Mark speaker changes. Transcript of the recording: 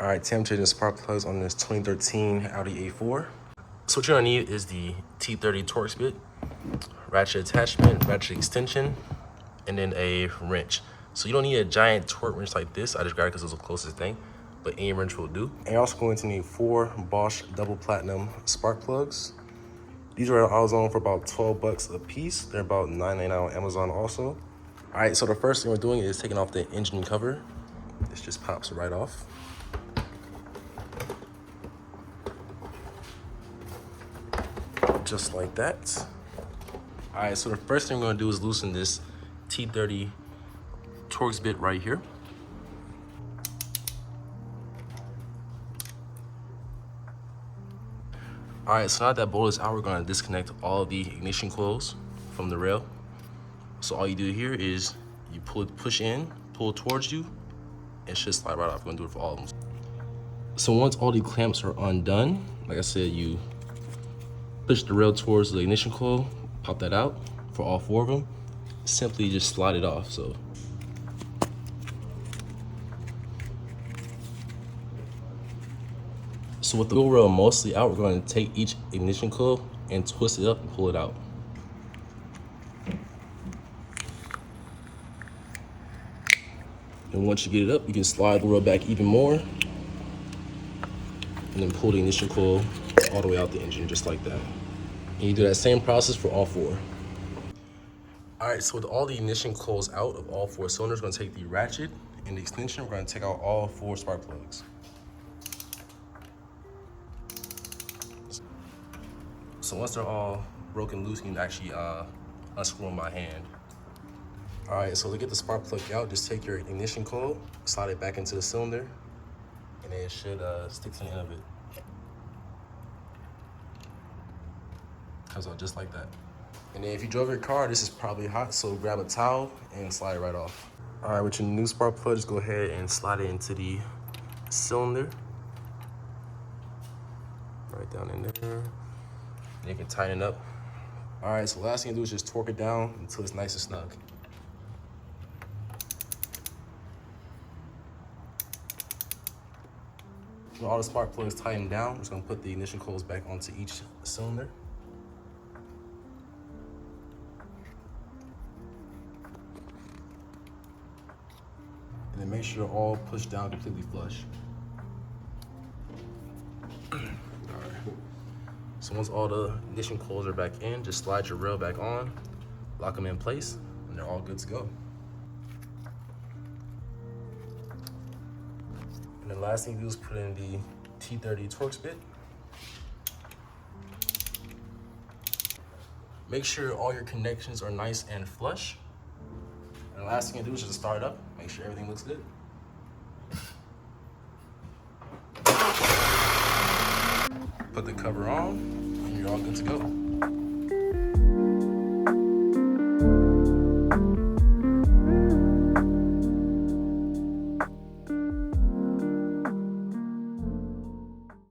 Speaker 1: All right, today I'm changing the spark plugs on this 2013 Audi A4. So what you're gonna need is the T30 Torx bit, ratchet attachment, ratchet extension, and then a wrench. So you don't need a giant torque wrench like this. I just got it because it was the closest thing, but any wrench will do. And you're also going to need 4 Bosch double platinum spark plugs. These are I was on for about 12 bucks a piece. They're about $9.99 on Amazon also. All right, so the first thing we're doing is taking off the engine cover. This just pops right off. Just like that. All right, so the first thing we're gonna do is loosen this T30 Torx bit right here. All right, so now that bolt is out, we're gonna disconnect all of the ignition coils from the rail. So all you do here is you push in, pull towards you, and it should slide right off. We're gonna do it for all of them. So once all the clamps are undone, like I said, you push the rail towards the ignition coil, pop that out for all 4 of them. Simply just slide it off, So with the wheel rail mostly out, we're going to take each ignition coil and twist it up and pull it out. And once you get it up, you can slide the rail back even more and then pull the ignition coil all the way out the engine, just like that. And you do that same process for all 4. All right, so with all the ignition coils out of all 4 cylinders, we're gonna take the ratchet and the extension. We're gonna take out all 4 spark plugs. So once they're all broken loose, you can actually unscrew them by hand. All right, so to get the spark plug out, just take your ignition coil, slide it back into the cylinder, and it should stick to the end of it. Comes out just like that. And then if you drove your car, this is probably hot, so grab a towel and slide it right off. All right, with your new spark plug, just go ahead and slide it into the cylinder. Right down in there. And you can tighten it up. All right, so the last thing you do is just torque it down until it's nice and snug. When all the spark plugs tightened down, we're just gonna put the ignition coils back onto each cylinder. And then make sure they're all pushed down completely flush. All right. So once all the ignition coils are back in, just slide your rail back on, lock them in place, and they're all good to go. And the last thing you do is put in the T30 Torx bit. Make sure all your connections are nice and flush. And the last thing you do is just start it up, make sure everything looks good. Put the cover on, and you're all good to go.